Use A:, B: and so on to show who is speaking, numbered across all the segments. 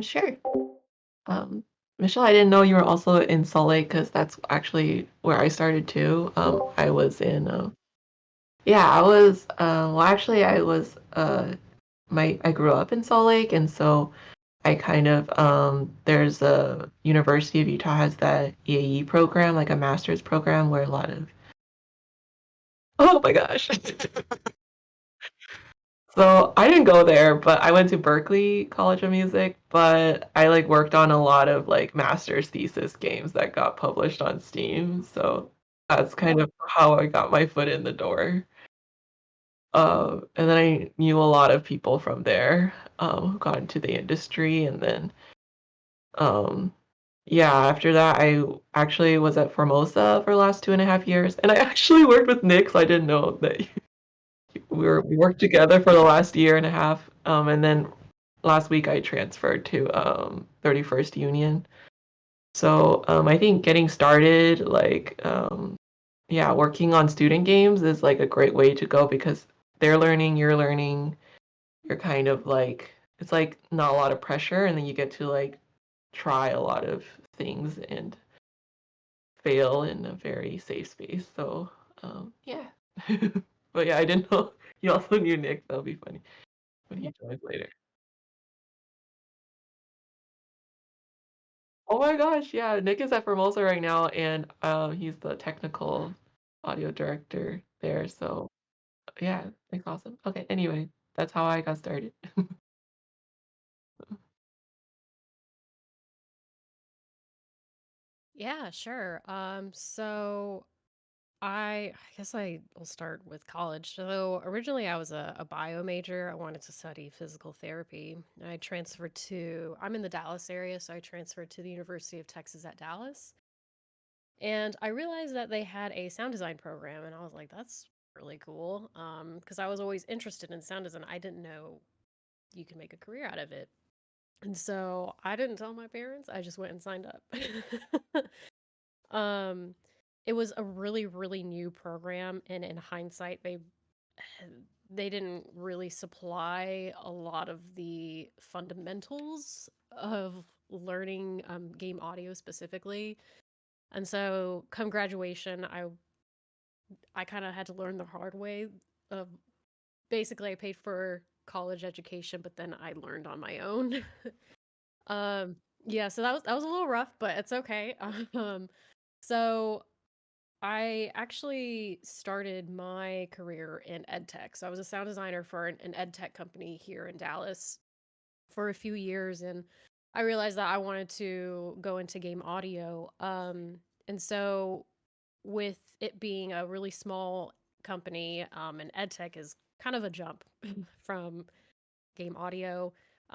A: Sure. Um, Michelle, I didn't know you were also in Salt Lake because that's actually where I started too. I was in, yeah, I was, well, actually, I was, I grew up in Salt Lake, and so I kind of, there's a University of Utah has that EAE program, like a master's program where a lot of, oh my gosh. So I didn't go there, but I went to Berkeley College of Music, but I like worked on a lot of like master's thesis games that got published on Steam. So that's kind of how I got my foot in the door. And then I knew a lot of people from there who got into the industry. And then, um, yeah, after that, I actually was at Formosa for the last 2.5 years. And I actually worked with Nick, so I didn't know that we worked together for the last year and a half. And then last week I transferred to 31st Union. So I think getting started, like yeah, working on student games is like a great way to go because they're learning, you're learning, you're kind of like it's like not a lot of pressure, and then you get to like try a lot of things and fail in a very safe space. So yeah. But yeah, I didn't know you also knew Nick. That'll be funny when he joins later. Oh my gosh, yeah, Nick is at Formosa right now, and he's the technical audio director there. So yeah, Nick's awesome. Okay, anyway, that's how I got started.
B: Yeah, sure. So I guess I will start with college. So originally I was a bio major. I wanted to study physical therapy. I transferred to, I'm in the Dallas area, so I transferred to the University of Texas at Dallas. And I realized that they had a sound design program, and I was like, that's really cool. Because I was always interested in sound design. I didn't know you could make a career out of it. And so I didn't tell my parents. I just went and signed up. Um, it was a really, really new program, and in hindsight, they didn't really supply a lot of the fundamentals of learning game audio specifically. And so, come graduation, I kind of had to learn the hard way. Of basically, I paid for college education, but then I learned on my own. um, yeah, so that was a little rough, but it's okay. Um, so I actually started my career in ed tech. So I was a sound designer for an ed tech company here in Dallas for a few years, and I realized that I wanted to go into game audio. And so with it being a really small company, and ed tech is kind of a jump from game audio.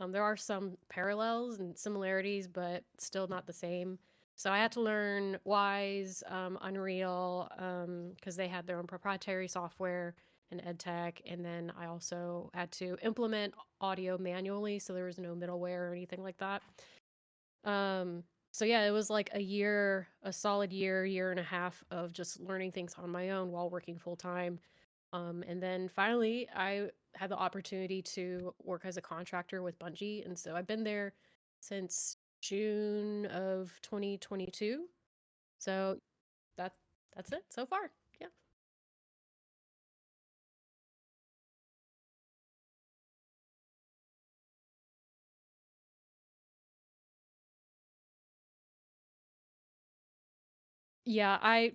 B: There are some parallels and similarities, but still not the same. So I had to learn Wise, Unreal, because they had their own proprietary software and EdTech. And then I also had to implement audio manually, so there was no middleware or anything like that. Um, so yeah, it was like a year, a solid year, year and a half of just learning things on my own while working full time. And then finally, I had the opportunity to work as a contractor with Bungie, and so I've been there since June of 2022. So that that's it so far. Yeah. Yeah,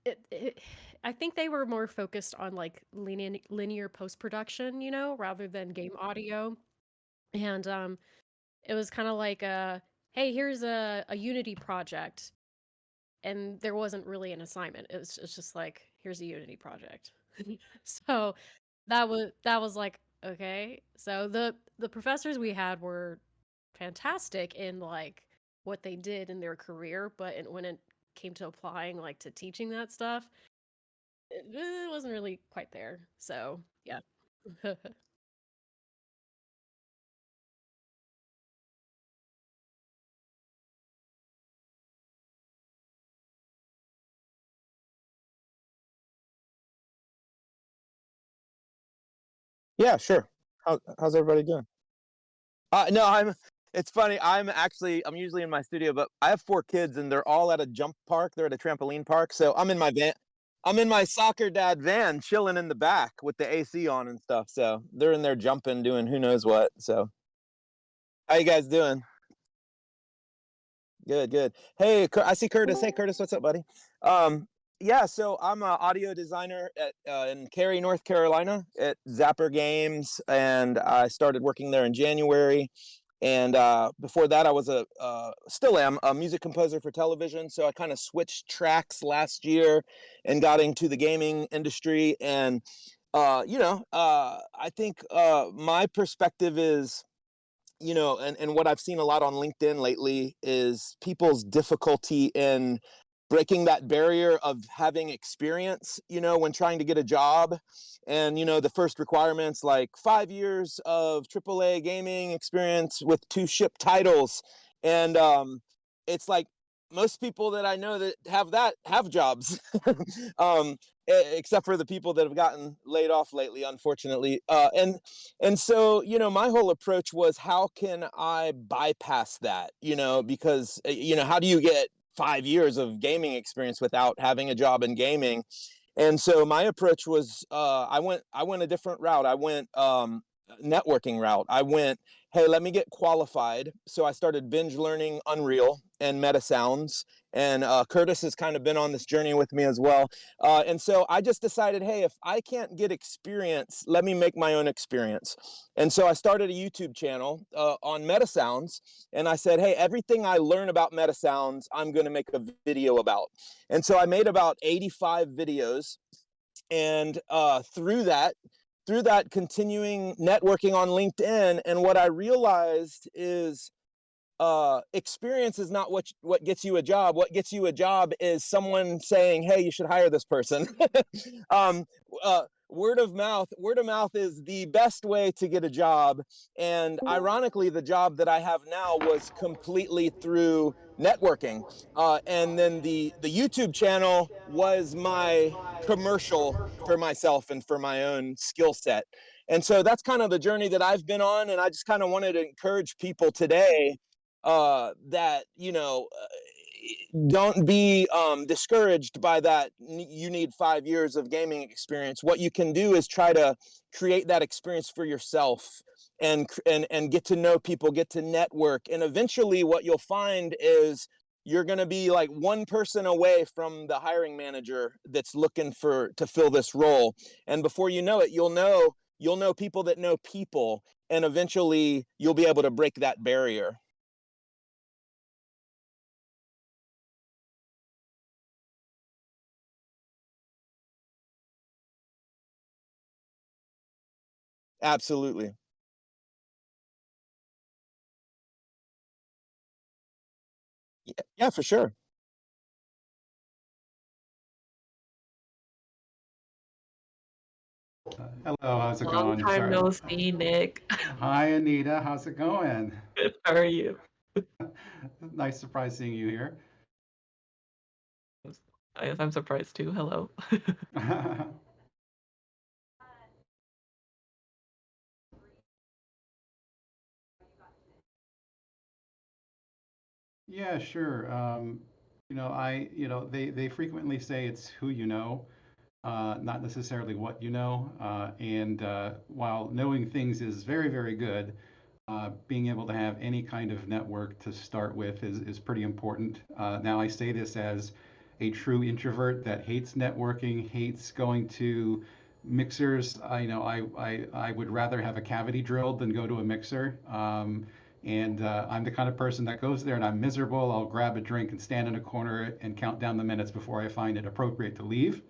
B: it I think they were more focused on like linear post-production, rather than game audio. And it was kind of like hey, here's a Unity project. And there wasn't really an assignment. It's just like, here's a Unity project. So that was like, okay. So the professors we had were fantastic in like what they did in their career, but when it came to applying like to teaching that stuff, it wasn't really quite there. So yeah.
C: Yeah, sure. How's everybody doing? No, I'm. It's funny. I'm usually in my studio, but I have 4 kids and they're all at a jump park. They're at a trampoline park. So I'm in my van. I'm in my soccer dad van, chilling in the back with the AC on and stuff. So they're in there jumping, doing who knows what. So how you guys doing? Good, good. Hey, I see Curtis. Hey, Curtis, what's up, buddy? Um, yeah, so I'm an audio designer in Cary, North Carolina, at Zapper Games, and I started working there in January. And before that, I was still am a music composer for television. So I kind of switched tracks last year and got into the gaming industry. And I think my perspective is, and what I've seen a lot on LinkedIn lately is people's difficulty in breaking that barrier of having experience, when trying to get a job. And, the first requirements like 5 years of AAA gaming experience with 2 ship titles. And it's like most people that I know that have that have jobs. um, Except for the people that have gotten laid off lately, unfortunately. And so, my whole approach was, how can I bypass that? Because how do you get 5 years of gaming experience without having a job in gaming? And so my approach was, I went a different route. I went networking route. I went, hey, let me get qualified. So I started binge learning Unreal and Meta Sounds. And Curtis has kind of been on this journey with me as well. And so I just decided, hey, if I can't get experience, let me make my own experience. And so I started a YouTube channel on Meta Sounds. And I said, hey, everything I learn about Meta Sounds, I'm going to make a video about. And so I made about 85 videos. And through that continuing networking on LinkedIn, and what I realized is experience is not what gets you a job. What gets you a job is someone saying, hey, you should hire this person. um, word of mouth is the best way to get a job. And ironically, the job that I have now was completely through networking. And then the YouTube channel was my commercial for myself and for my own skill set. And so that's kind of the journey that I've been on. And I just kind of wanted to encourage people today that don't be discouraged by that. You need 5 years of gaming experience. What you can do is try to create that experience for yourself, and get to know people, get to network, and eventually what you'll find is you're going to be like one person away from the hiring manager that's looking to fill this role. And before you know it, you'll know people that know people, and eventually you'll be able to break that barrier. Absolutely. Yeah, for sure.
D: Hello, how's it
A: Long
D: going?
A: time
D: Sorry.
A: no see, Nick.
D: Hi, Anita. How's it going?
A: Good. How are you?
D: Nice surprise seeing you here.
A: I guess I'm surprised too. Hello.
D: Yeah, sure. They frequently say it's who you know, not necessarily what you know. And while knowing things is very, very good, being able to have any kind of network to start with is pretty important. Now, I say this as a true introvert that hates networking, hates going to mixers. I would rather have a cavity drilled than go to a mixer. And I'm the kind of person that goes there and I'm miserable. I'll grab a drink and stand in a corner and count down the minutes before I find it appropriate to leave.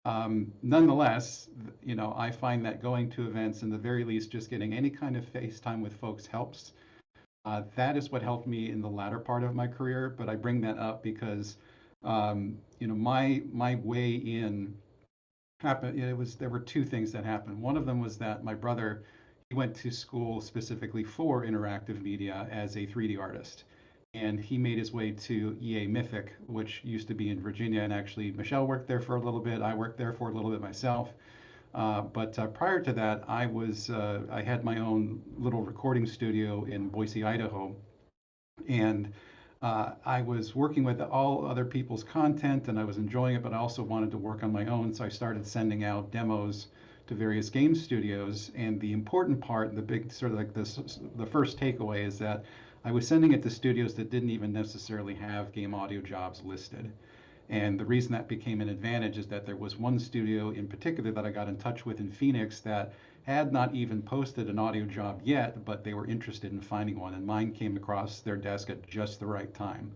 D: Nonetheless, I find that going to events, in the very least, just getting any kind of face time with folks helps. That is what helped me in the latter part of my career, but I bring that up because, my way in happened. There were two things that happened. One of them was that my brother, he went to school specifically for interactive media as a 3D artist, and he made his way to EA Mythic, which used to be in Virginia, and actually Michelle worked there for a little bit. I worked there for a little bit myself. But prior to that, I had my own little recording studio in Boise, Idaho, and I was working with all other people's content and I was enjoying it, but I also wanted to work on my own. So I started sending out demos to various game studios. And the important part, the big sort of like this, the first takeaway is that I was sending it to studios that didn't even necessarily have game audio jobs listed. And the reason that became an advantage is that there was one studio in particular that I got in touch with in Phoenix that had not even posted an audio job yet, but they were interested in finding one. And mine came across their desk at just the right time.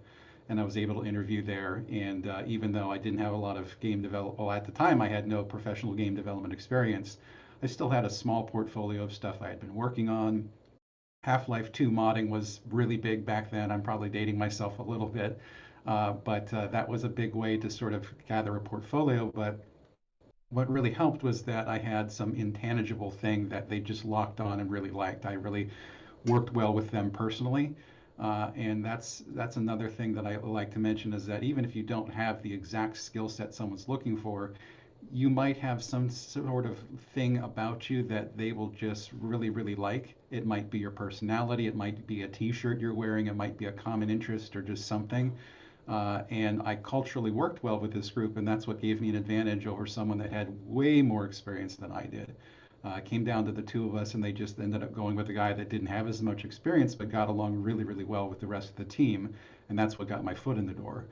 D: And I was able to interview there. And even though I didn't have a lot of game development, well, at the time I had no professional game development experience, I still had a small portfolio of stuff I had been working on. Half-Life 2 modding was really big back then. I'm probably dating myself a little bit, but that was a big way to sort of gather a portfolio. But what really helped was that I had some intangible thing that they just locked on and really liked. I really worked well with them personally. And that's another thing that I like to mention is that even if you don't have the exact skill set someone's looking for, you might have some sort of thing about you that they will just really, really like. It might be your personality, it might be a t-shirt you're wearing, it might be a common interest or just something. And I culturally worked well with this group, and that's what gave me an advantage over someone that had way more experience than I did. It came down to the two of us, and they just ended up going with a guy that didn't have as much experience, but got along really, really well with the rest of the team. And that's what got my foot in the door.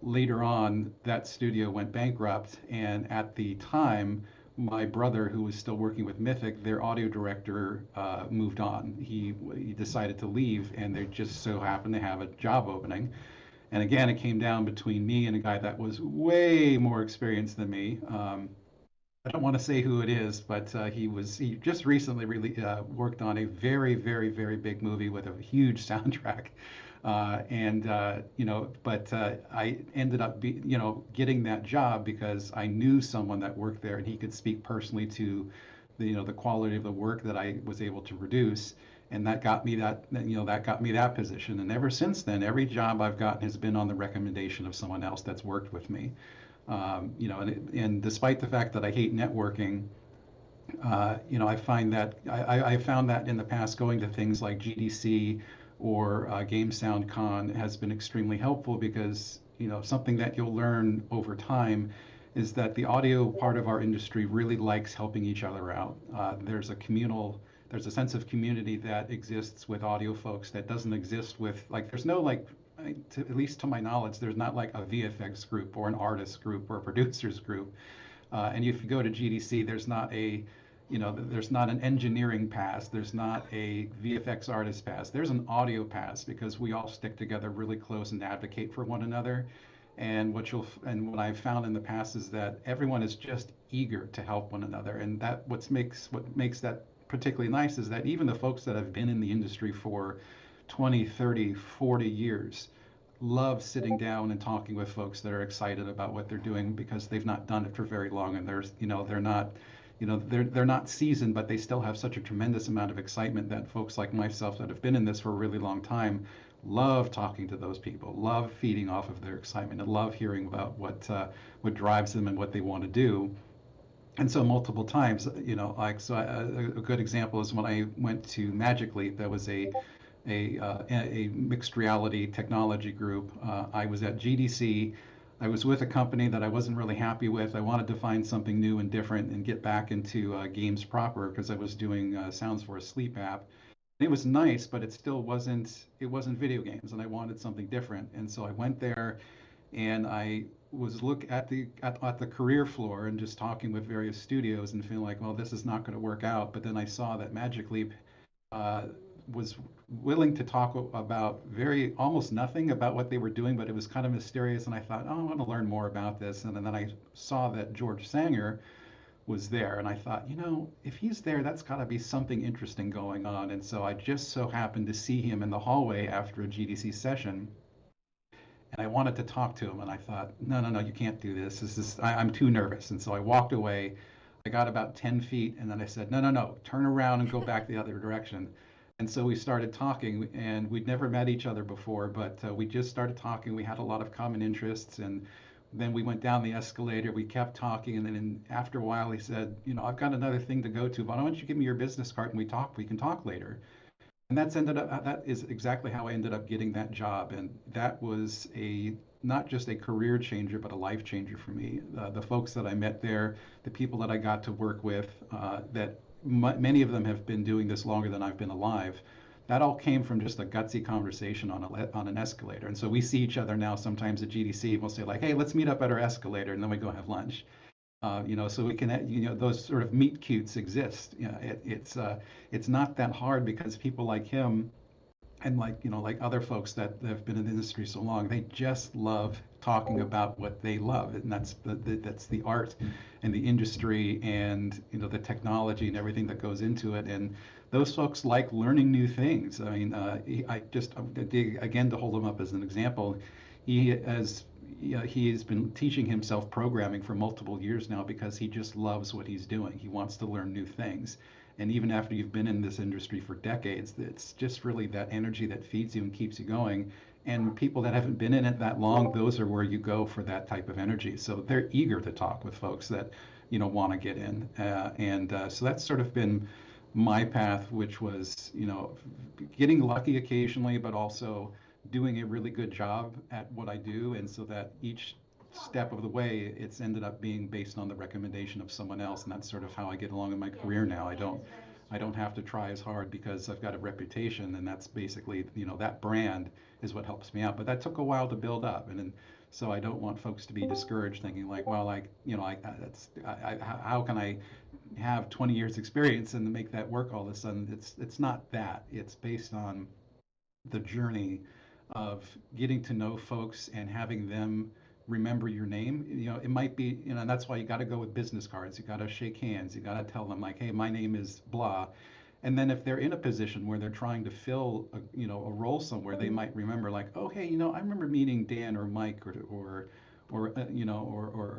D: Later on, that studio went bankrupt, and at the time, my brother, who was still working with Mythic, their audio director moved on. He decided to leave, and they just so happened to have a job opening. And again, it came down between me and a guy that was way more experienced than me. I don't want to say who it is, but he just recently really worked on a very, very, very big movie with a huge soundtrack. And you know, but I ended up getting that job because I knew someone that worked there and he could speak personally to the quality of the work that I was able to produce. And that got me that got me that position. And ever since then, every job I've gotten has been on the recommendation of someone else that's worked with me. And despite the fact that I hate networking, I find that I found that in the past going to things like GDC or Game Sound Con has been extremely helpful because something that you'll learn over time is that the audio part of our industry really likes helping each other out. There's a sense of community that exists with audio folks that doesn't exist with there's no at least to my knowledge, there's not like a VFX group or an artist group or a producers group. And if you go to GDC, there's not an engineering pass, there's not a VFX artist pass, there's an audio pass because we all stick together really close and advocate for one another. And what I've found in the past is that everyone is just eager to help one another, and that what makes that particularly nice is that even the folks that have been in the industry for 20, 30, 40 years love sitting down and talking with folks that are excited about what they're doing because they've not done it for very long and they're not seasoned, but they still have such a tremendous amount of excitement that folks like myself that have been in this for a really long time love talking to those people, love feeding off of their excitement, and love hearing about what drives them and what they want to do. And so multiple times, a good example is when I went to Magic Leap. That was a mixed reality technology group. I was at GDC. I was with a company that I wasn't really happy with. I wanted to find something new and different and get back into games proper because I was doing Sounds for a Sleep app. It was nice, but it wasn't video games, and I wanted something different. And so I went there, and I was look at the career floor and just talking with various studios and feeling like, well, this is not going to work out. But then I saw that Magic Leap uh, was willing to talk about very almost nothing about what they were doing, but it was kind of mysterious. And I thought, oh, I want to learn more about this. And then I saw that George Sanger was there, and I thought, if he's there, that's got to be something interesting going on. And so I just so happened to see him in the hallway after a GDC session, and I wanted to talk to him, and I thought, no, no, no, you can't do this. I'm too nervous. And so I walked away. I got about 10 feet, and then I said, no, no, no, turn around and go back the other direction. And so we started talking, and we'd never met each other before, but we just started talking. We had a lot of common interests, and Then we went down the escalator, we kept talking, and then after a while he said, I've got another thing to go to. Why don't you give me your business card and we can talk later. And that is exactly how I ended up getting that job. And that was not just a career changer, but a life changer for me. The folks that I met there, the people that I got to work with, many of them have been doing this longer than I've been alive. That all came from just a gutsy conversation on an escalator. And so we see each other now sometimes at GDC. We'll say like, "Hey, let's meet up at our escalator," and then we go have lunch. So we can, those sort of meet cutes exist. It's not that hard because people like him and like other folks that have been in the industry so long, they just love talking about what they love, and that's the art and the industry and the technology and everything that goes into it. And those folks like learning new things. I mean, again, to hold him up as an example, he has he has been teaching himself programming for multiple years now because he just loves what he's doing. He wants to learn new things. And even after you've been in this industry for decades, it's just really that energy that feeds you and keeps you going. And people that haven't been in it that long, those are where you go for that type of energy. So they're eager to talk with folks that want to get in. So that's sort of been my path, which was getting lucky occasionally, but also doing a really good job at what I do. And so that each step of the way, it's ended up being based on the recommendation of someone else, and that's sort of how I get along in my career now. I don't have to try as hard because I've got a reputation, and that's basically that brand is what helps me out. But that took a while to build up, and so I don't want folks to be discouraged, thinking like, well, how can I have 20 years experience and make that work all of a sudden? It's not that. It's based on the journey of getting to know folks and having them remember your name. It might be, and that's why you got to go with business cards. You got to shake hands. You got to tell them like, hey, my name is blah. And then if they're in a position where they're trying to fill a role somewhere, they might remember like, oh, hey, I remember meeting Dan or Mike or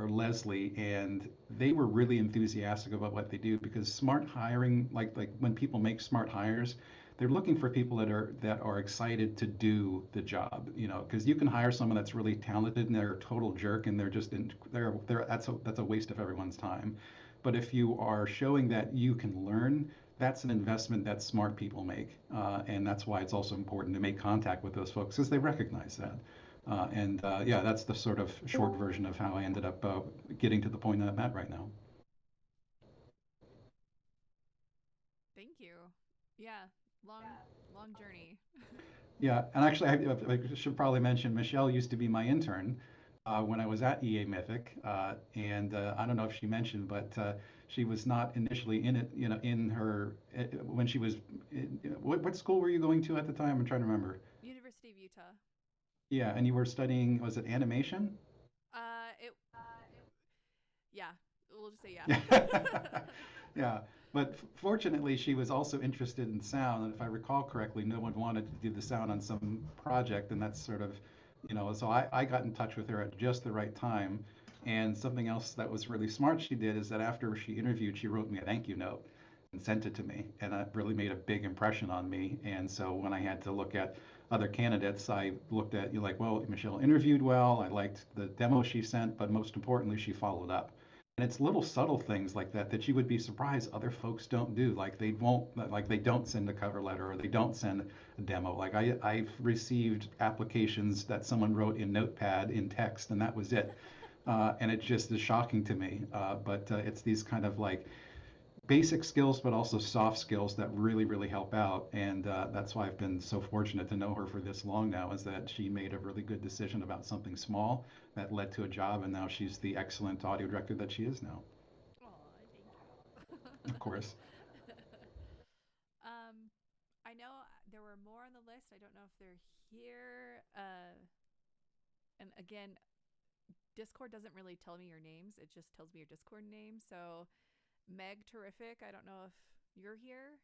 D: Leslie, and they were really enthusiastic about what they do, because smart hiring, like when people make smart hires, they're looking for people that are excited to do the job, because you can hire someone that's really talented and they're a total jerk and that's a waste of everyone's time. But if you are showing that you can learn, that's an investment that smart people make, and that's why it's also important to make contact with those folks because they recognize that. Yeah, that's the sort of short version of how I ended up getting to the point that I'm at right now.
E: Thank you. Yeah, long journey.
D: Yeah, and actually, I should probably mention Michelle used to be my intern when I was at EA Mythic, and I don't know if she mentioned, but she was not initially in it, in her when she was. What school were you going to at the time? I'm trying to remember.
E: University of Utah.
D: Yeah, and you were studying, was it animation?
E: It. Yeah, we'll just say
D: Yeah.
E: yeah.
D: Yeah, but fortunately, she was also interested in sound, and if I recall correctly, no one wanted to do the sound on some project, and that's sort of, so I got in touch with her at just the right time. And something else that was really smart she did is that after she interviewed, she wrote me a thank you note and sent it to me, and that really made a big impression on me. And so when I had to look at other candidates, I looked at, like, well, Michelle interviewed well, I liked the demo she sent, but most importantly, she followed up. And it's little subtle things like that that you would be surprised other folks don't do. Like they don't send a cover letter or they don't send a demo. Like I've received applications that someone wrote in Notepad in text, and that was it. And it just is shocking to me. But it's these kind of like basic skills, but also soft skills that really, really help out. And that's why I've been so fortunate to know her for this long now, is that she made a really good decision about something small that led to a job, and now she's the excellent audio director that she is now.
E: Aw, thank you.
D: Of course.
E: um, I know there were more on the list. I don't know if they're here. And again, Discord doesn't really tell me your names. It just tells me your Discord name. So, Meg Terrific, I don't know if you're here.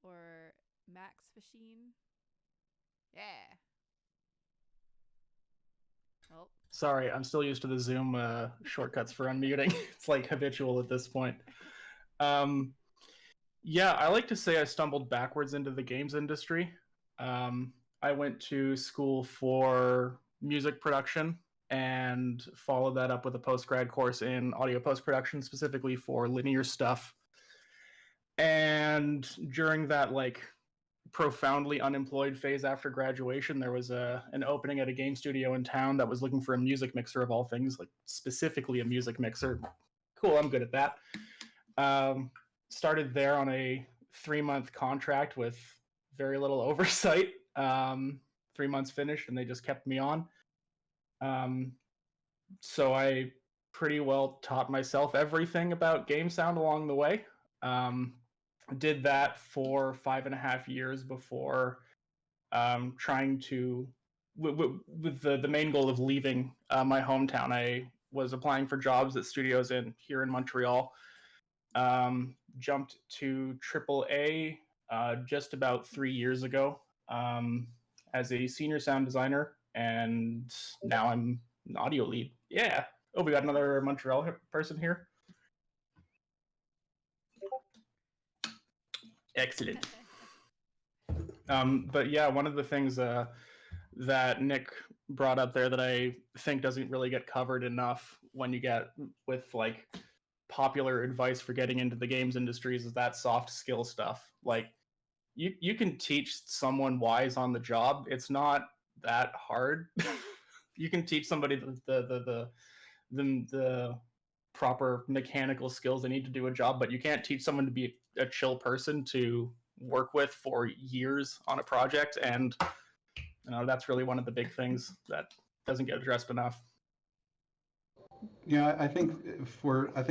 E: Or Max Fashine. Yeah. Oh.
F: Sorry, I'm still used to the Zoom shortcuts for unmuting. It's like habitual at this point. Yeah, I like to say I stumbled backwards into the games industry. I went to school for music production and followed that up with a post-grad course in audio post-production, specifically for linear stuff. And during that like profoundly unemployed phase after graduation, there was an opening at a game studio in town that was looking for a music mixer of all things, like specifically a music mixer. Cool, I'm good at that. Started there on a 3-month contract with very little oversight. 3 months finished and they just kept me on. So I pretty well taught myself everything about game sound along the way. Did that for 5.5 years before trying to, with the main goal of leaving my hometown. I was applying for jobs at studios here in Montreal. Jumped to AAA just about 3 years ago as a senior sound designer, and now I'm an audio lead. Yeah. Oh, we got another Montreal person here. Excellent. But yeah, one of the things that Nick brought up there that I think doesn't really get covered enough when you get with like popular advice for getting into the games industries is that soft skill stuff. Like you can teach someone wise on the job. It's not that hard. You can teach somebody the proper mechanical skills they need to do a job, but you can't teach someone to be a chill person to work with for years on a project. And that's really one of the big things that doesn't get addressed enough.
D: Yeah, I think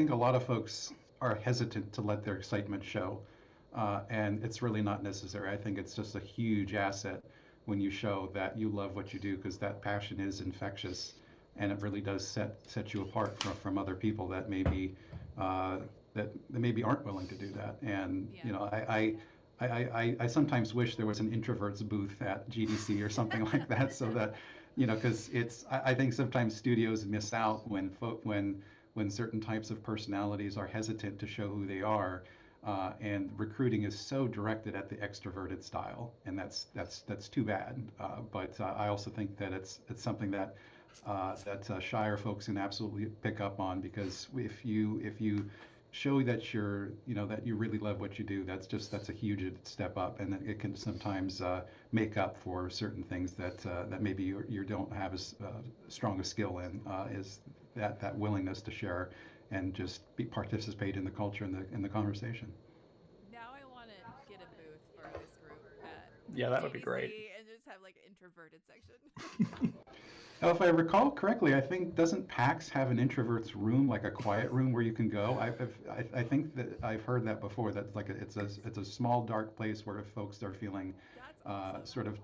D: a lot of folks are hesitant to let their excitement show, and it's really not necessary. I think it's just a huge asset when you show that you love what you do, because that passion is infectious, and it really does set you apart from other people that maybe that maybe aren't willing to do that. And I sometimes wish there was an introverts booth at GDC or something like that, so that because I think sometimes studios miss out when certain types of personalities are hesitant to show who they are, and recruiting is so directed at the extroverted style, and that's too bad. But I also think that it's something that shyer folks can absolutely pick up on, because if you show that that you really love what you do, that's a huge step up, and it can sometimes make up for certain things that maybe you don't have as strong a skill in, is that willingness to share and just participate in the culture and the conversation.
E: Now I want to get a booth for this group at
F: Yeah, that would be
E: GDC
F: great.
E: and just have like an introverted section.
D: Now, if I recall correctly, I think doesn't PAX have an introverts room, like a quiet room where you can go? I think that I've heard that before. That's like it's a small dark place where if folks are feeling
E: That's awesome.
D: sort of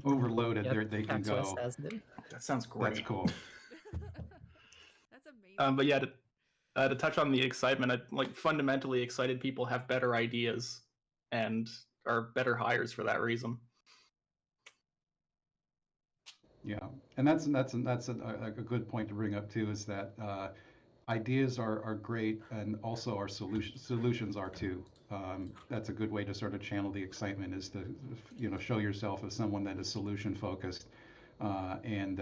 D: overloaded,
G: Yep,
D: they can
G: PAX West
D: go.
G: has it.
F: That sounds great.
D: That's cool.
E: That's amazing.
F: But yeah, to touch on the excitement, like fundamentally excited people have better ideas and are better hires for that reason.
D: Yeah, and that's a good point to bring up too, is that ideas are great, and also our solutions are too. That's a good way to sort of channel the excitement, is to show yourself as someone that is solution focused, and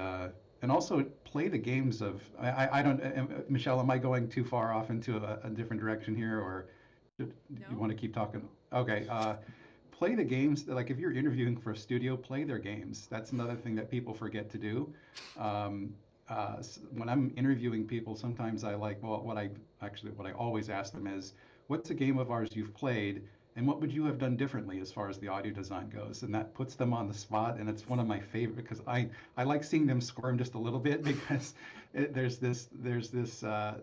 D: also play the games of I don't Michelle, am I going too far off into a different direction here, or you want to keep talking? Okay. Play the games. Like if you're interviewing for a studio, play their games. That's another thing that people forget to do. When I'm interviewing people, sometimes what I always ask them is, what's a game of ours you've played, and what would you have done differently as far as the audio design goes? And that puts them on the spot, and it's one of my favorite, because I like seeing them squirm just a little bit, because there's this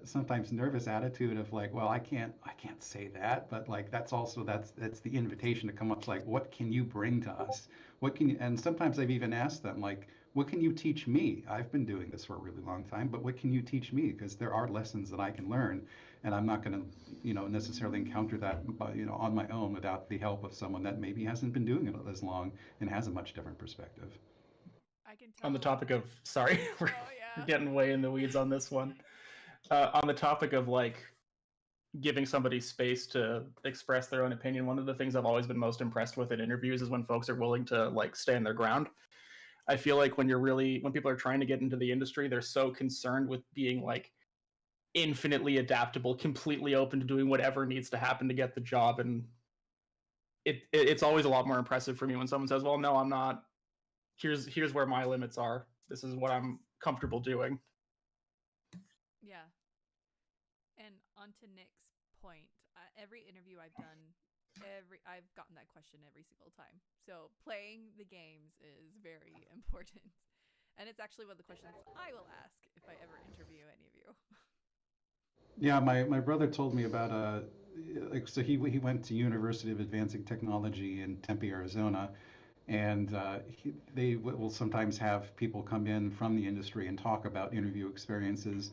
D: sometimes nervous attitude of like, well, I can't say that, but like that's the invitation to come up, like, what can you bring to us? What can you? And sometimes I've even asked them, like, what can you teach me? I've been doing this for a really long time, but what can you teach me? Because there are lessons that I can learn, and I'm not going to necessarily encounter that on my own without the help of someone that maybe hasn't been doing it as long and has a much different perspective.
E: I can tell.
F: On the topic of, sorry, we're
E: yeah.
F: getting way in the weeds on this one. On the topic of like giving somebody space to express their own opinion, one of the things I've always been most impressed with in interviews is when folks are willing to like stand their ground. I feel like when people are trying to get into the industry, they're so concerned with being like infinitely adaptable, completely open to doing whatever needs to happen to get the job. And it's always a lot more impressive for me when someone says, well, no, I'm not. Here's where my limits are. This is what I'm comfortable doing.
E: Yeah. And on to Nick's point, every interview I've done, I've gotten that question every single time. So playing the games is very important. And it's actually one of the questions I will ask if I ever interview any of you.
D: Yeah, my brother told me about like so he went to University of Advancing Technology in Tempe, Arizona, and they will sometimes have people come in from the industry and talk about interview experiences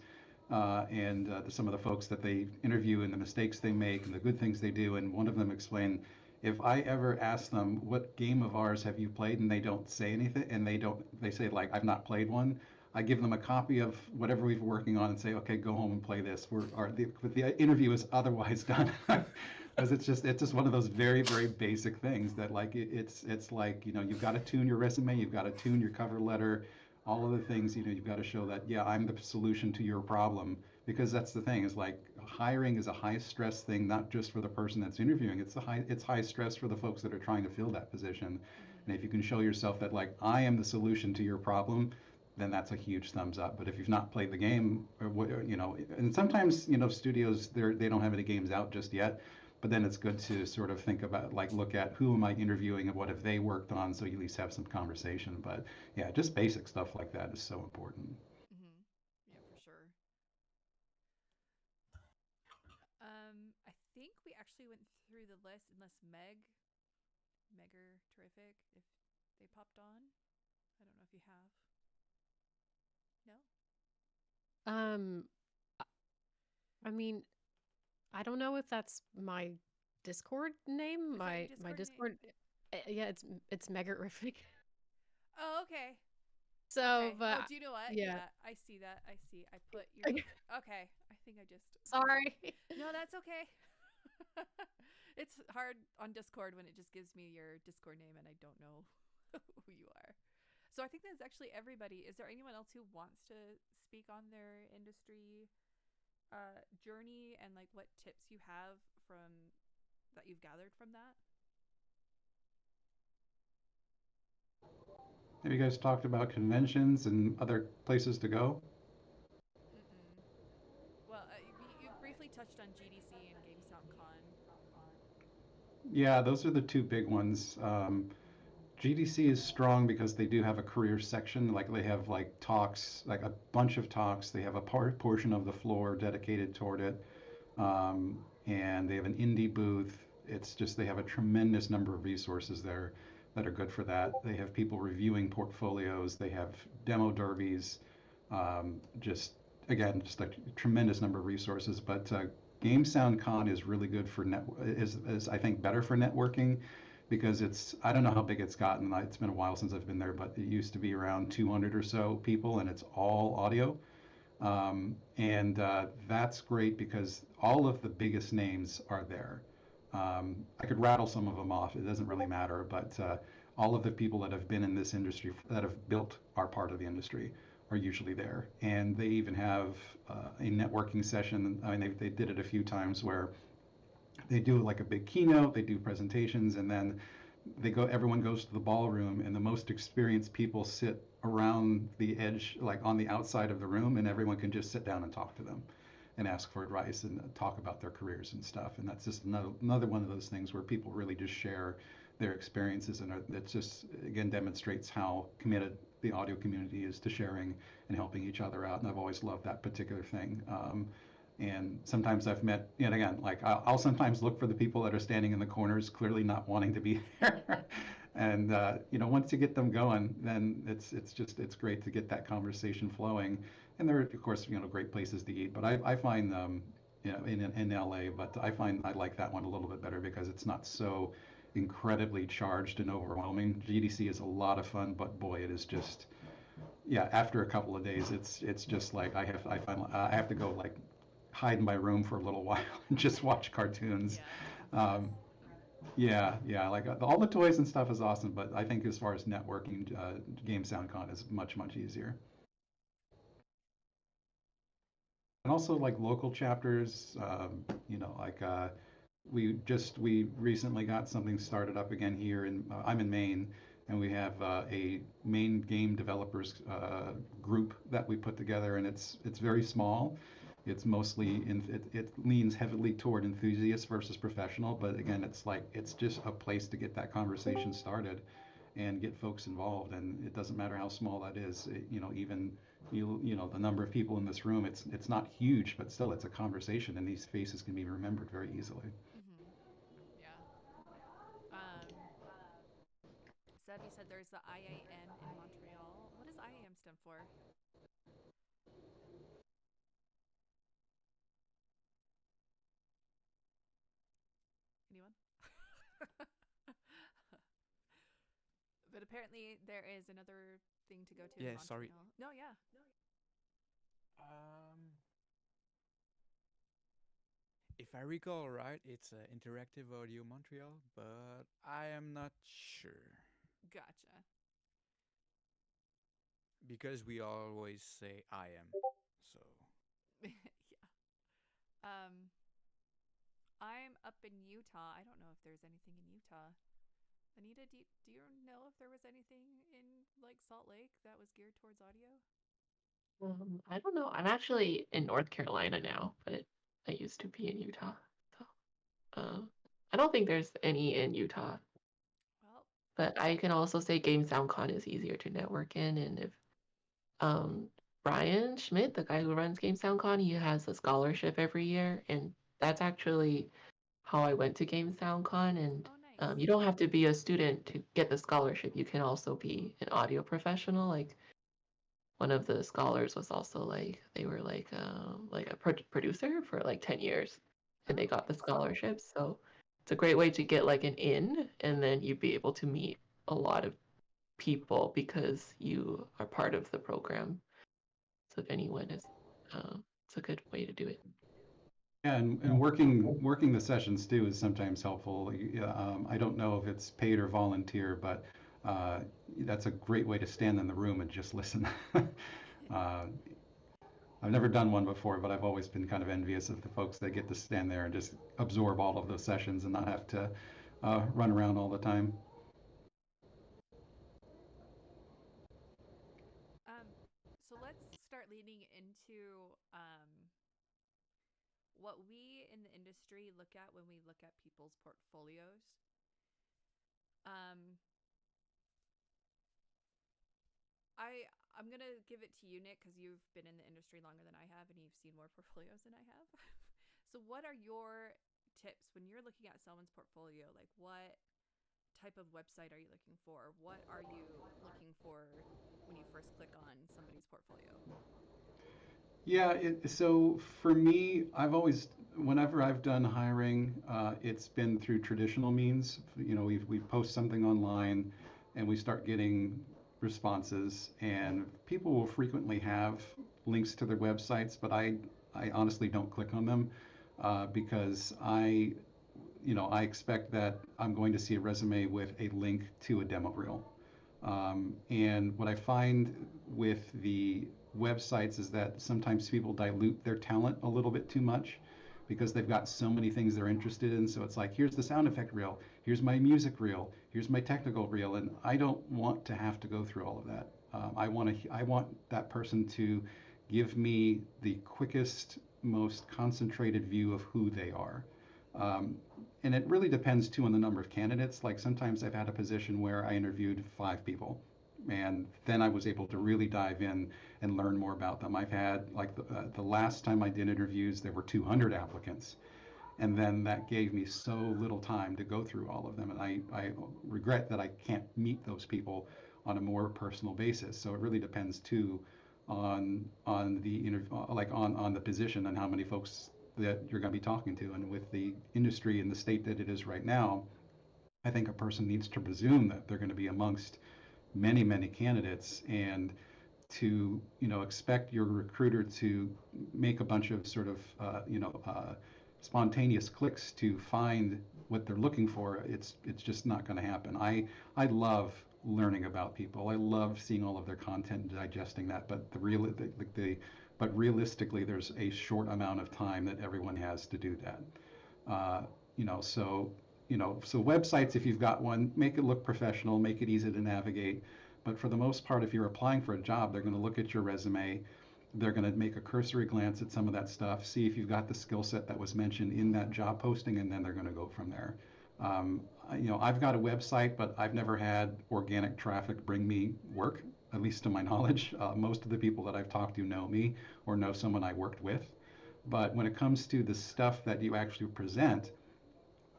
D: and some of the folks that they interview and the mistakes they make and the good things they do. And one of them explained, if I ever ask them what game of ours have you played and they don't say anything and they say like I've not played one, I give them a copy of whatever we've been working on and say, okay, go home and play this. The interview is otherwise done. Because it's just one of those very very basic things that like it's like you've got to tune your resume, you've got to tune your cover letter, all of the things you've got to show that yeah I'm the solution to your problem, because that's the thing is like hiring is a high stress thing, not just for the person that's interviewing. It's high stress for the folks that are trying to fill that position. And if you can show yourself that like I am the solution to your problem, then that's a huge thumbs up. But if you've not played the game, or and sometimes studios they don't have any games out just yet, but then it's good to sort of think about like look at who am I interviewing and what have they worked on, so you at least have some conversation. But yeah, just basic stuff like that is so important.
E: Yeah, for sure. I think we actually went through the list, unless Megger, terrific, if they popped on. I don't know if you have. No?
B: I mean, I don't know if that's my Discord name.
E: Is that your
B: My
E: Discord
B: Discord. Yeah, it's Megarific.
E: Oh, okay.
B: So,
E: Okay.
B: but
E: Oh, do you know what?
B: yeah.
E: I see that. I put your. Okay. I think I just.
B: Sorry.
E: No, that's okay. It's hard on Discord when it just gives me your Discord name and I don't know who you are. So I think that's actually everybody. Is there anyone else who wants to speak on their industry journey and like what tips you have from that you've gathered from that?
D: Have you guys talked about conventions and other places to go?
E: Mm-mm. Well, you briefly touched on GDC and GameStopCon.
D: Yeah, those are the two big ones. GDC is strong because they do have a career section. Like they have like talks, like a bunch of talks. They have a portion of the floor dedicated toward it, and they have an indie booth. It's just they have a tremendous number of resources there that are good for that. They have people reviewing portfolios. They have demo derbies. Just again, just a tremendous number of resources. But Game Sound Con is really good for is I think better for networking because I don't know how big it's gotten. It's been a while since I've been there, but it used to be around 200 or so people, and it's all audio. And That's great because all of the biggest names are there. I could rattle some of them off. It doesn't really matter, but all of the people that have been in this industry that have built our part of the industry are usually there. And they even have a networking session. I mean, they did it a few times where they do like a big keynote, they do presentations, and then everyone goes to the ballroom, and the most experienced people sit around the edge, like on the outside of the room, and everyone can just sit down and talk to them and ask for advice and talk about their careers and stuff. And that's just another one of those things where people really just share their experiences, and it just again demonstrates how committed the audio community is to sharing and helping each other out. And I've always loved that particular thing. And sometimes I've met, again, like I'll sometimes look for the people that are standing in the corners, clearly not wanting to be there. And once you get them going, then it's great to get that conversation flowing. And there are, of course, great places to eat. But I find in LA, but I find I like that one a little bit better because it's not so incredibly charged and overwhelming. GDC is a lot of fun, but boy, it is just yeah. After a couple of days, it's just like I have to go like hide in my room for a little while and just watch cartoons.
E: Yeah,
D: Um, Yeah, yeah, like all the toys and stuff is awesome, but I think as far as networking, Game SoundCon is much, much easier. And also like local chapters, like we recently got something started up again here in I'm in Maine, and we have a Maine game developers group that we put together, and it's very small. It's mostly it leans heavily toward enthusiasts versus professional, but again, it's just a place to get that conversation started and get folks involved, and it doesn't matter how small that is. Even the number of people in this room, it's not huge, but still it's a conversation, and these faces can be remembered very easily.
E: Mm-hmm. Yeah. Seb, you said there's the IAM in Montreal. What does IAM stand for? Anyone? But apparently there is another thing to go to in
G: Yeah, sorry.
E: Montreal. No, yeah.
G: Um, if I recall right, it's Interactive Audio Montreal, but I am not sure
E: Gotcha.
G: because we always say I am. So
E: Yeah. Um, I'm up in Utah. I don't know if there's anything in Utah. Anita, do you know if there was anything in like Salt Lake that was geared towards audio?
A: I don't know. I'm actually in North Carolina now, but I used to be in Utah. So, I don't think there's any in Utah.
E: Well,
A: But I can also say Game SoundCon is easier to network in, and if um Brian Schmidt, the guy who runs Game SoundCon, he has a scholarship every year, and that's actually how I went to Game SoundCon. And
E: oh, nice.
A: you don't have to be a student to get the scholarship. You can also be an audio professional. Like one of the scholars was also like they were like a producer for like 10 years, and they
E: Oh,
A: got the
E: nice.
A: scholarship. So it's a great way to get like an in, and then you'd be able to meet a lot of people because you are part of the program. So if anyone is, it's a good way to do it.
D: Yeah, and working the sessions too is sometimes helpful. I don't know if it's paid or volunteer, but uh, that's a great way to stand in the room and just listen. uh, I've never done one before, but I've always been kind of envious of the folks that get to stand there and just absorb all of those sessions and not have to run around all the time.
E: So let's start leading into what we in the industry look at when we look at people's portfolios. Um, I'm gonna give it to you, Nick, because you've been in the industry longer than I have, and you've seen more portfolios than I have. So, what are your tips when you're looking at someone's portfolio? Like, what type of website are you looking for? What are you looking for when you first click on somebody's portfolio?
D: Yeah, so for me, whenever I've done hiring, it's been through traditional means. We post something online, and we start getting responses, and people will frequently have links to their websites, but I honestly don't click on them because I expect that I'm going to see a resume with a link to a demo reel. And what I find with the websites is that sometimes people dilute their talent a little bit too much because they've got so many things they're interested in. So it's like, here's the sound effect reel, here's my music reel, here's my technical reel, and I don't want to have to go through all of that. I want that person to give me the quickest, most concentrated view of who they are. Um, and it really depends too on the number of candidates. Like sometimes I've had a position where I interviewed 5 people, and then I was able to really dive in and learn more about them. I've had like the last time I did interviews, there were 200 applicants, and then that gave me so little time to go through all of them, and I regret that I can't meet those people on a more personal basis. So it really depends too on the like on the position and how many folks that you're going to be talking to. And with the industry in the state that it is right now, I think a person needs to presume that they're going to be amongst many candidates, and to expect your recruiter to make a bunch of sort of spontaneous clicks to find what they're looking for, it's just not going to happen. I love learning about people. I love seeing all of their content and digesting that. But but realistically, there's a short amount of time that everyone has to do that. Uh, you know, so so websites, if you've got one, make it look professional, make it easy to navigate. But for the most part, if you're applying for a job, they're going to look at your resume. They're going to make a cursory glance at some of that stuff, see if you've got the skill set that was mentioned in that job posting, and then they're going to go from there. Um, I've got a website, but I've never had organic traffic bring me work, at least to my knowledge. Most of the people that I've talked to know me or know someone I worked with. But when it comes to the stuff that you actually present,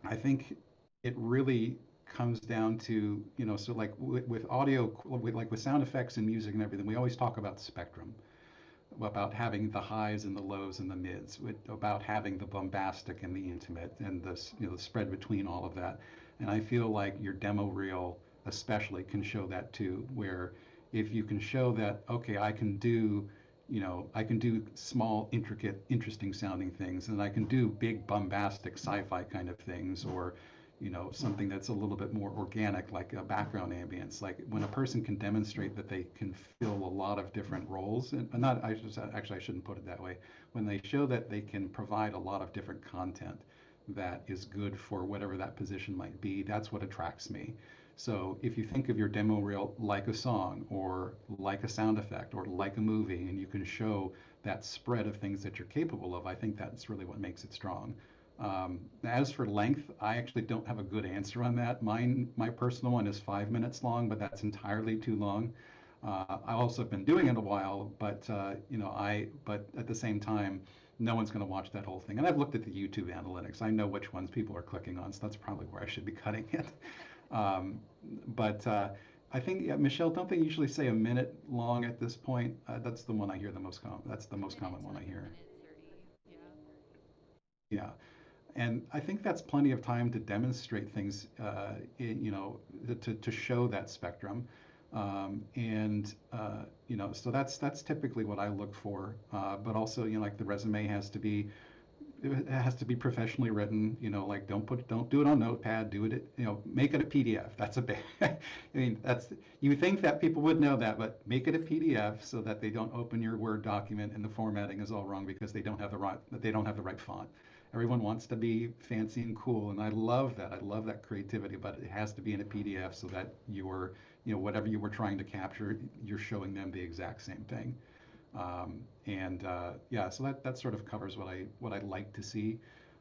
D: I think it really comes down to, so like with audio, with sound effects and music and everything, we always talk about spectrum, about having the highs and the lows and the mids, about having the bombastic and the intimate and the spread between all of that. And I feel like your demo reel especially can show that too, where if you can show that, okay, I can do small, intricate, interesting sounding things, and I can do big, bombastic sci-fi kind of things, or something that's a little bit more organic, like a background ambience. Like when a person can demonstrate that they can fill a lot of different roles, and not, I shouldn't put it that way. When they show that they can provide a lot of different content that is good for whatever that position might be, that's what attracts me. So if you think of your demo reel like a song or like a sound effect or like a movie, and you can show that spread of things that you're capable of, I think that's really what makes it strong. As for length, I actually don't have a good answer on that. My personal one is 5 minutes long, but that's entirely too long. I also have been doing it a while, but but at the same time, no one's going to watch that whole thing. And I've looked at the YouTube analytics. I know which ones people are clicking on, so that's probably where I should be cutting it. Um, but I think, yeah, Michelle, don't they usually say a minute long at this point? That's the one I hear the most common. That's the
E: A
D: most
E: minute
D: common
E: to
D: one I
E: like a
D: hear.
E: minute 30. Yeah.
D: Yeah. And I think that's plenty of time to demonstrate things, to show that spectrum. So that's typically what I look for. But also, like the resume has to be professionally written. Like don't do it on Notepad. Do it, make it a PDF. That's a big. I mean, you think that people would know that, but make it a PDF so that they don't open your Word document and the formatting is all wrong because they don't have the right font. Everyone wants to be fancy and cool, and I love that. I love that creativity, but it has to be in a PDF so that whatever you were trying to capture, you're showing them the exact same thing. Yeah, so that sort of covers what I like to see.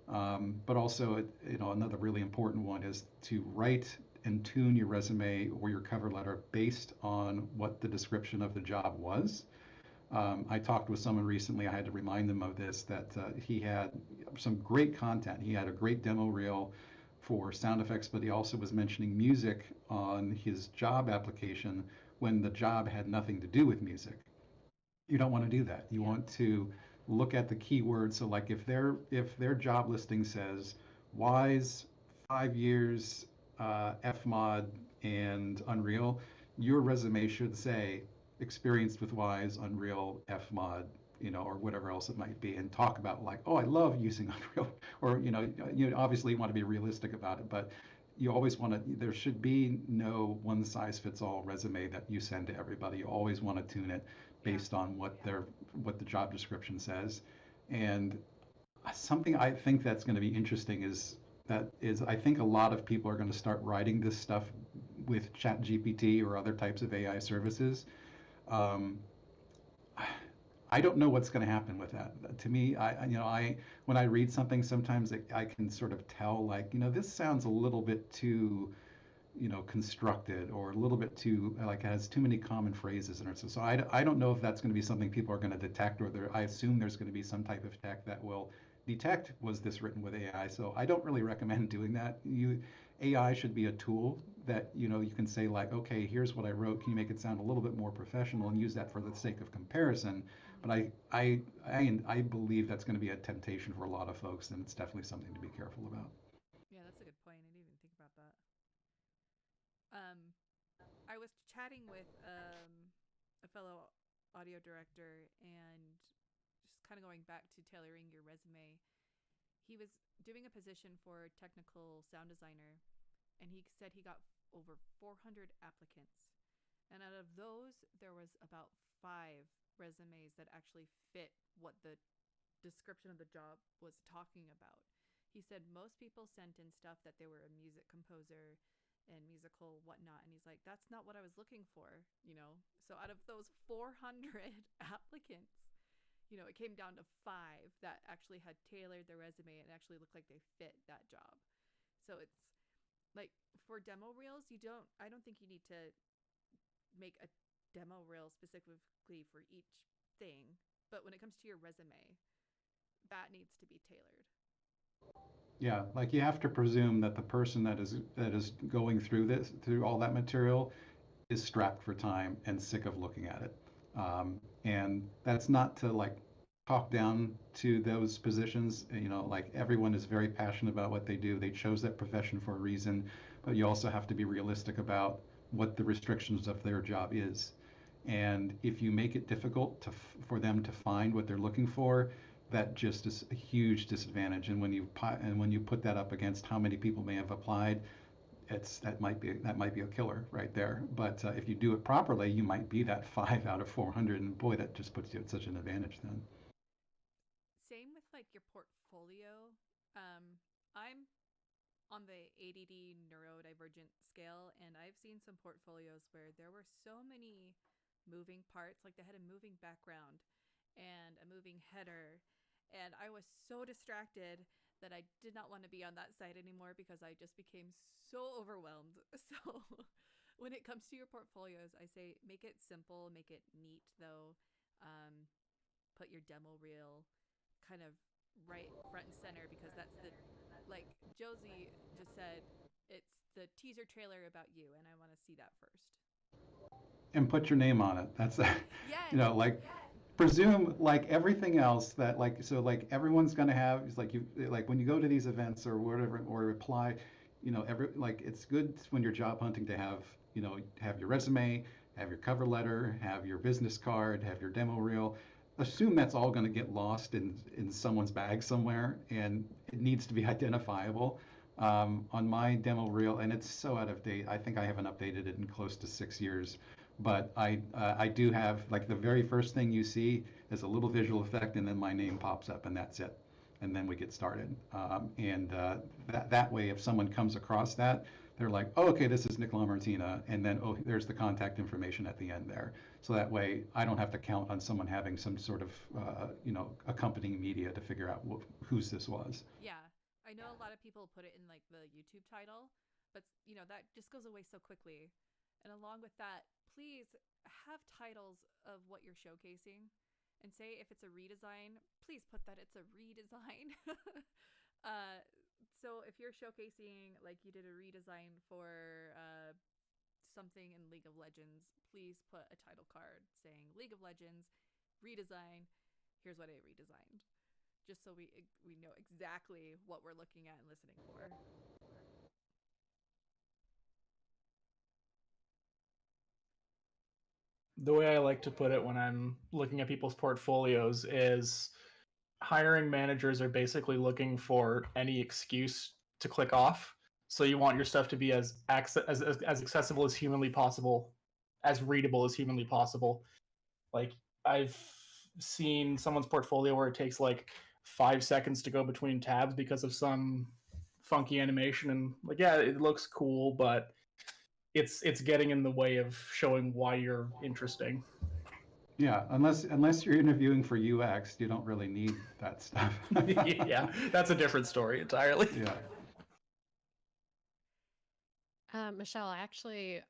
D: But also, another really important one is to write and tune your resume or your cover letter based on what the description of the job was. I talked with someone recently. I had to remind them of this, that he had some great content. He had a great demo reel for sound effects, but he also was mentioning music on his job application when the job had nothing to do with music. You don't want to do that. You
E: Yeah.
D: want to look at the keywords. So like if their job listing says Wise, 5 years, Fmod and Unreal, your resume should say experienced with Wise, Unreal, Fmod, or whatever else it might be, and talk about like, oh, I love using Unreal, or you obviously want to be realistic about it, but you always want to. There should be no one size fits all resume that you send to everybody. You always want to tune it
E: Yeah.
D: based on what the job description says. And something I think that's going to be interesting is I think a lot of people are going to start writing this stuff with ChatGPT or other types of AI services. Um, I don't know what's going to happen with that. To me, I when I read something, sometimes I can sort of tell, like, this sounds a little bit too constructed, or a little bit too, like, has too many common phrases in it. So I don't know if that's going to be something people are going to detect, or I assume there's going to be some type of tech that will detect, was this written with AI? So I don't really recommend doing that. AI should be a tool that you can say, like, okay, here's what I wrote. Can you make it sound a little bit more professional, and use that for the sake of comparison? But
E: Mhm.
D: I believe that's going to be a temptation for a lot of folks, and it's definitely something to be careful about.
E: Yeah, that's a good point. I didn't even think about that. Um, I was chatting with a fellow audio director, and just kind of going back to tailoring your resume. he was doing a position for technical sound designer, and he said he got over 400 applicants. And out of those, there was about 5 resumes that actually fit what the description of the job was talking about. He said most people sent in stuff that they were a music composer and musical whatnot, and he's like, that's not what I was looking for, you know. So out of those 400 applicants, you know, it came down to 5 that actually had tailored their resume and actually looked like they fit that job. So it's like, for demo reels, I don't think you need to make a demo reel specifically for each thing, but when it comes to your resume, that needs to be tailored.
D: Yeah, like you have to presume that the person that is going through all that material, is strapped for time and sick of looking at it. And that's not to like talk down to those positions. You know, like everyone is very passionate about what they do. They chose that profession for a reason, but you also have to be realistic about what the restrictions of their job is. And if you make it difficult for them to find what they're looking for, that just is a huge disadvantage. And when you put that up against how many people may have applied, that might be a killer right there. But if you do it properly, you might be that 5 out of 400, and boy, that just puts you at such an advantage then.
E: Same with like your portfolio. I'm on the ADD neurodivergent scale, and I've seen some portfolios where there were so many moving parts, like they had a moving background and a moving header, and I was so distracted that I did not want to be on that site anymore because I just became so overwhelmed. So when it comes to your portfolios, I say make it simple, make it neat though. Put your demo reel kind of right front and center, because that's the, like Josie just said, it's the teaser trailer about you, and I want to see that first.
D: And put your name on it. That's
E: Yes.
D: you know, like presume like everything else that like, so like everyone's going to have, it's like like when you go to these events or whatever or apply, you know, like it's good when you're job hunting to have, you know, have your resume, have your cover letter, have your business card, have your demo reel. Assume that's all going to get lost in someone's bag somewhere, and it needs to be identifiable. On my demo reel, and it's so out of date. I think I haven't updated it in close to 6 years. But I do have, like, the very first thing you see is a little visual effect, and then my name pops up, and that's it. And then we get started. And that way, if someone comes across that, they're like, oh, okay, this is Nick LaMartina, and then oh, there's the contact information at the end there. So that way, I don't have to count on someone having some sort of you know, accompanying media to figure out whose this was.
E: Yeah, I know a lot of people put it in like the YouTube title, but you know that just goes away so quickly. And along with that, please have titles of what you're showcasing, and say if it's a redesign, please put that it's a redesign. So if you're showcasing, like you did a redesign for something in League of Legends, please put a title card saying League of Legends redesign. Here's what I redesigned, just so we know exactly what we're looking at and listening for.
F: The way I like to put it when I'm looking at people's portfolios is hiring managers are basically looking for any excuse to click off. So you want your stuff to be as accessible as humanly possible, as readable as humanly possible. Like, I've seen someone's portfolio where it takes like 5 seconds to go between tabs because of some funky animation, and like, yeah, it looks cool, but it's getting in the way of showing why you're interesting.
D: Yeah, unless you're interviewing for UX, you don't really need that stuff.
F: Yeah, that's a different story entirely.
D: Yeah.
B: Michelle, actually,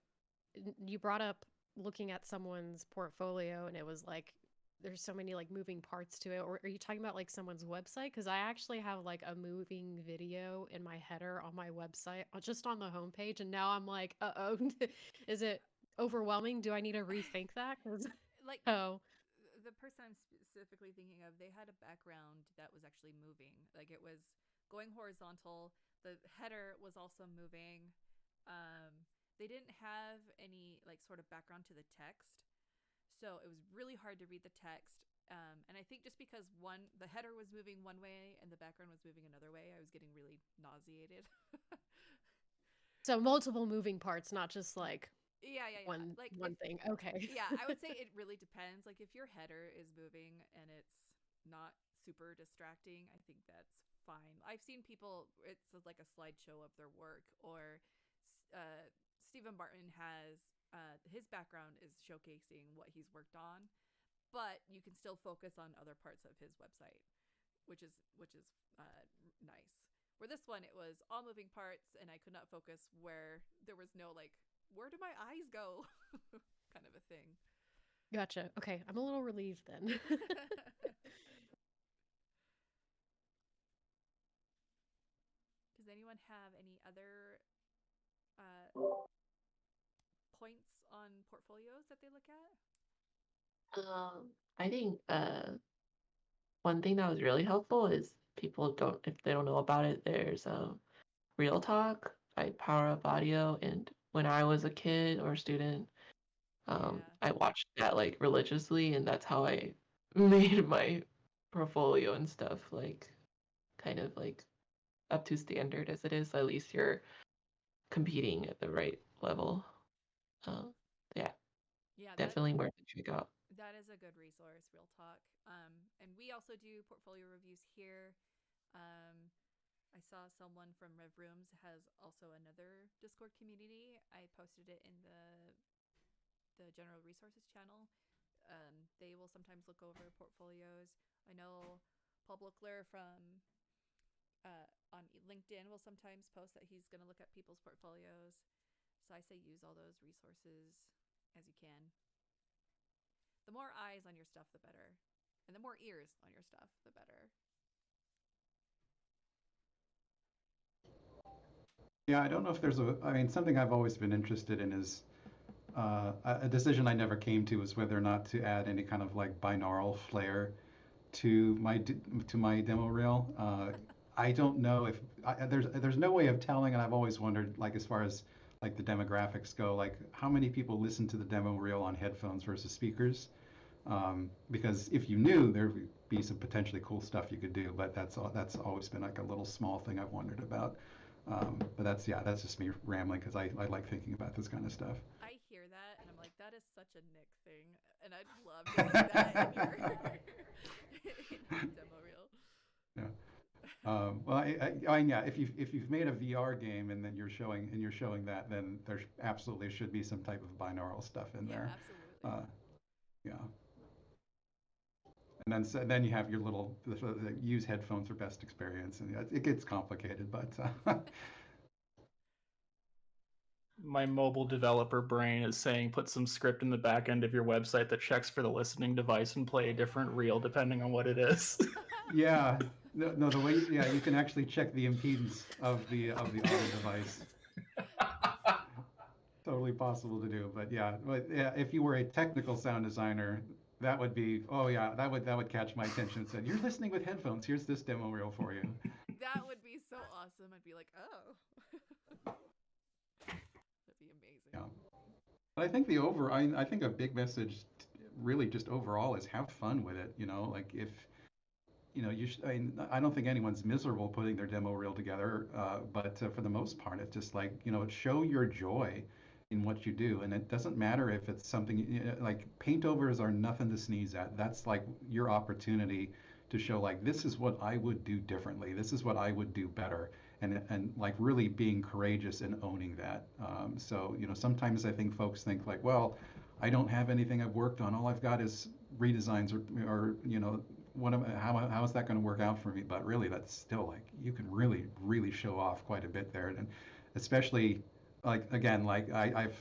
B: you brought up looking at someone's portfolio, and it was like there's so many like moving parts to it. Or are you talking about like someone's website? Because I actually have like a moving video in my header on my website, just on the homepage, and now I'm like, uh-oh, is it overwhelming? Do I need to rethink that?
E: Like,
B: oh,
E: the person I'm specifically thinking of, they had a background that was actually moving. Like, it was going horizontal. The header was also moving. They didn't have any like sort of background to the text, so it was really hard to read the text. And I think just because the header was moving one way and the background was moving another way, I was getting really nauseated.
B: So multiple moving parts, not just like
E: Yeah.
B: one
E: Like
B: one thing. Okay.
E: yeah, I would say it really depends. Like if your header is moving and it's not super distracting, I think that's fine. I've seen people, it's like a slideshow of their work, or Stephen Barton has his background is showcasing what he's worked on, but you can still focus on other parts of his website, which is nice. Where this one, it was all moving parts, and I could not focus. Where there was no like, where do my eyes go, kind of a thing.
B: Gotcha. Okay, I'm a little relieved then.
E: Does anyone have any other points on portfolios that they look at?
A: I think one thing that was really helpful is if they don't know about it, there's Real Talk by Power Up Audio, and when I was a kid or student, I watched that like religiously, and that's how I made my portfolio and stuff like kind of like up to standard as it is. At least you're competing at the right level. Yeah,
E: Yeah,
A: definitely worth it to check out.
E: that is a good resource, Real Talk. And we also do portfolio reviews here. I saw someone from Rev Rooms has also another Discord community. I posted it in the general resources channel. They will sometimes look over portfolios. I know Paul Buchler from on LinkedIn will sometimes post that he's going to look at people's portfolios. So I say use all those resources as you can. The more eyes on your stuff, the better. And the more ears on your stuff, the better.
D: Yeah, I don't know if there's I mean, something I've always been interested in is a decision I never came to is whether or not to add any kind of like binaural flair to my demo reel. I don't know if there's no way of telling, and I've always wondered, like as far as like the demographics go, like how many people listen to the demo reel on headphones versus speakers. Because if you knew, there would be some potentially cool stuff you could do, but that's always been like a little small thing I've wondered about. But that's just me rambling because I like thinking about this kind of stuff.
E: I hear that and I'm like, that is such a Nick thing, and I'd love to see that in your demo reel.
D: Yeah. Well, yeah, if you've made a VR game and then you're showing that, then there absolutely should be some type of binaural stuff in there.
E: Absolutely.
D: Yeah. And then you have your little use headphones for best experience, and it gets complicated, but
F: My mobile developer brain is saying put some script in the back end of your website that checks for the listening device and play a different reel depending on what it is.
D: yeah, no, the way you can actually check the impedance of the audio device. Totally possible to do, but yeah, if you were a technical sound designer, that would be that would catch my attention and said, you're listening with headphones. Here's this demo reel for you.
E: That would be so awesome. I'd be like, oh. That'd be amazing.
D: Yeah. But I think I think a big message really just overall is have fun with it. Like if I don't think anyone's miserable putting their demo reel together, but for the most part, it's just like, show your joy in what you do. And it doesn't matter if it's something like paint overs are nothing to sneeze at. That's like your opportunity to show like, this is what I would do differently. This is what I would do better. And like really being courageous and owning that. So, sometimes I think folks think like, well, I don't have anything I've worked on. All I've got is redesigns or how is that going to work out for me? But really, that's still like you can really, really show off quite a bit there, and especially like again, like I've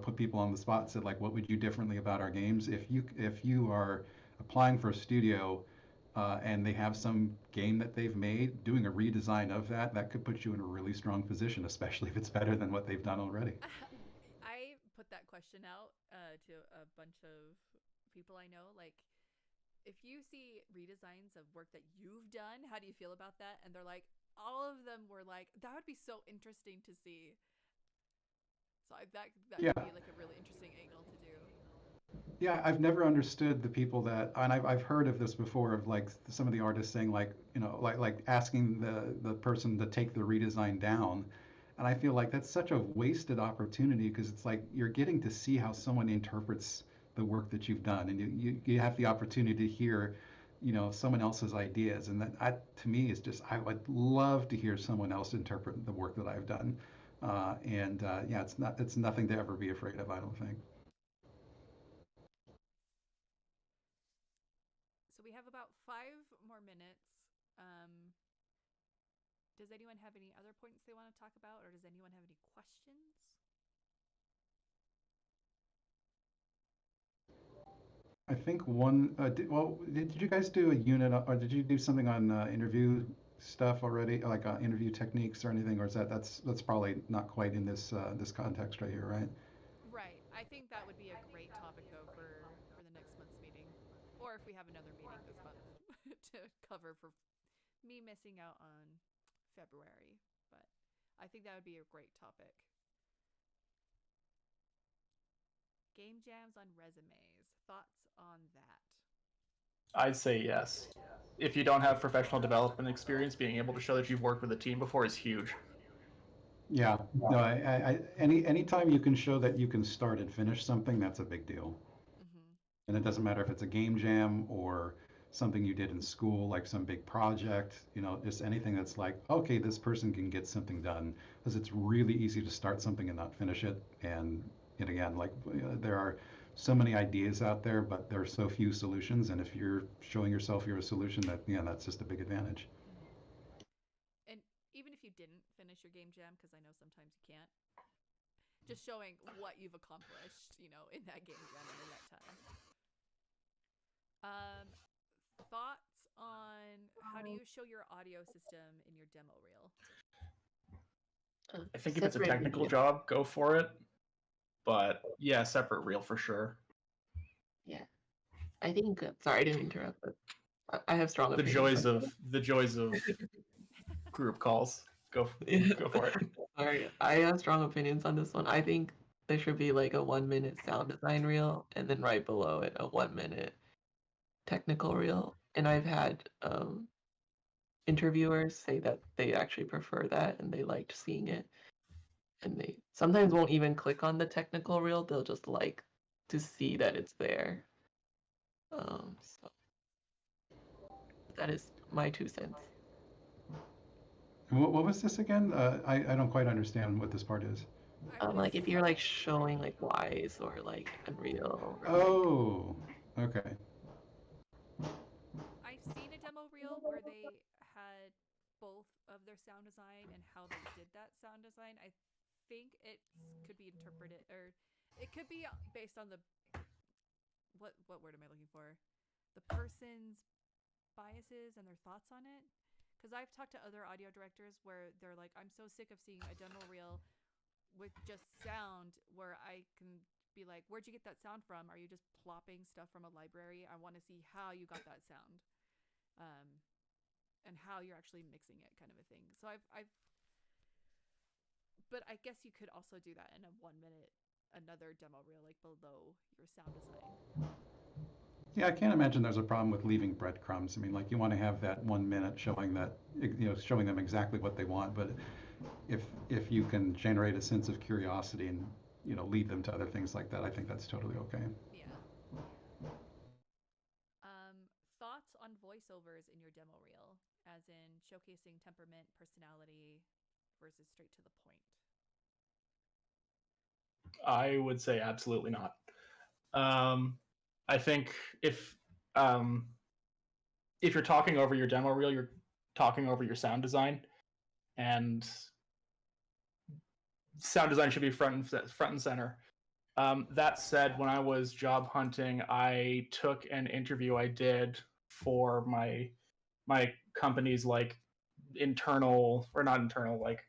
D: put people on the spot and said like, what would you differently about our games if you are applying for a studio and they have some game that they've made, doing a redesign of that could put you in a really strong position, especially if it's better than what they've done already.
E: I put that question out to a bunch of people I know, like, if you see redesigns of work that you've done, how do you feel about that? And they're like, all of them were like, that would be so interesting to see. So that
D: Yeah.
E: could be like a really interesting angle to do.
D: Yeah, I've never understood the people that, and I've heard of this before, of like some of the artists saying like, like asking the person to take the redesign down. And I feel like that's such a wasted opportunity because it's like you're getting to see how someone interprets the work that you've done, and you have the opportunity to hear, someone else's ideas. And to me is just, I would love to hear someone else interpret the work that I've done. Yeah, it's nothing to ever be afraid of, I don't think.
E: So we have about 5 more minutes. Um, does anyone have any other points they want to talk about, or does anyone have any questions?
D: I think one, did you guys do a unit or did you do something on interview stuff already, like interview techniques or anything, or is that's probably not quite in this context right here, right?
E: Right. I think that would be a great topic though for the next month's meeting, or if we have another meeting this month to cover for me missing out on February. But I think that would be a great topic. Game jams on resumes. Thoughts on that?
F: I'd say yes. If you don't have professional development experience, being able to show that you've worked with a team before is huge.
D: Yeah, no, anytime you can show that you can start and finish something, that's a big deal.
E: Mm-hmm.
D: And it doesn't matter if it's a game jam or something you did in school, like some big project, just anything that's like, okay, this person can get something done. Because it's really easy to start something and not finish it. And again, like there are so many ideas out there, but there are so few solutions. And if you're showing yourself you're a solution, that's just a big advantage.
E: Mm-hmm. And even if you didn't finish your game jam, because I know sometimes you can't, just showing what you've accomplished, in that game jam and in that time. Um, thoughts on how do you show your audio system in your demo reel?
F: I think if it's a
A: Separate
F: technical
A: video.
F: job, go for it. But yeah, separate reel for sure.
A: Yeah, I think. Sorry, I didn't interrupt, but I have strong
F: The
A: opinions
F: joys of group calls. Go for it.
A: Sorry, I have strong opinions on this one. I think there should be like a 1 minute sound design reel, and then right below it a 1 minute technical reel. And I've had interviewers say that they actually prefer that and they liked seeing it. And they sometimes won't even click on the technical reel. They'll just like to see that it's there. So that is my 2 cents.
D: What was this again? I don't quite understand what this part is.
A: Like if you're like showing like Wise or like Unreal or like
D: Oh, okay.
E: I've seen a demo reel where they had both of their sound design and how they did that sound design. I think it could be interpreted, or it could be based on the what word am I looking for? The person's biases and their thoughts on it. Because I've talked to other audio directors where they're like, I'm so sick of seeing a demo reel with just sound where I can be like, where'd you get that sound from? Are you just plopping stuff from a library? I want to see how you got that sound, and how you're actually mixing it, kind of a thing. So but I guess you could also do that in a 1 minute, another demo reel, like below your sound design.
D: Yeah, I can't imagine there's a problem with leaving breadcrumbs. I mean, like you want to have that 1 minute showing that, showing them exactly what they want. But if you can generate a sense of curiosity and lead them to other things like that, I think that's totally okay.
E: Yeah. Thoughts on voiceovers in your demo reel, as in showcasing temperament, personality, versus straight to the point?
F: I would say absolutely not. I think if you're talking over your demo reel, you're talking over your sound design, and sound design should be front and center. That said, when I was job hunting, I took an interview I did for my company's like internal, or not internal, like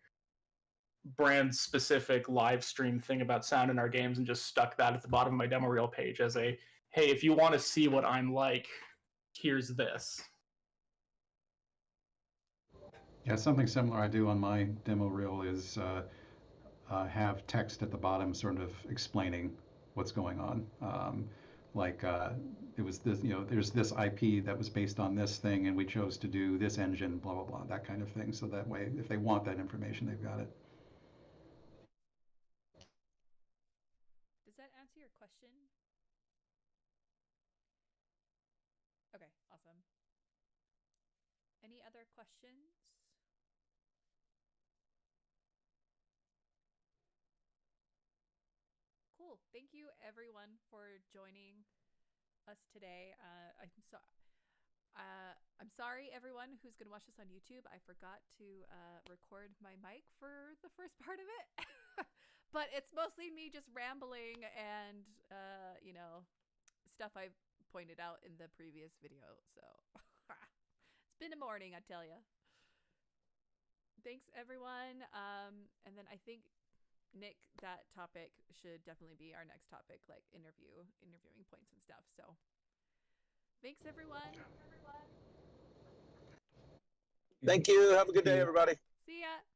F: brand specific live stream thing about sound in our games, and just stuck that at the bottom of my demo reel page as a, hey, if you want to see what I'm like, here's this.
D: Yeah, something similar I do on my demo reel is have text at the bottom sort of explaining what's going on. like it was this, there's this IP that was based on this thing, and we chose to do this engine, blah blah blah, that kind of thing. So that way, if they want that information, they've got it.
E: Does that answer your question? Okay, awesome. Any other questions? Cool. Thank you everyone for joining us today. I'm sorry everyone who's gonna watch this on YouTube. I forgot to record my mic for the first part of it, but it's mostly me just rambling and stuff I pointed out in the previous video. So it's been a morning, I tell you. Thanks everyone. And then I think Nick, that topic should definitely be our next topic, like interviewing points and stuff. So thanks everyone.
C: Thank you. Have a good day, everybody.
E: See ya.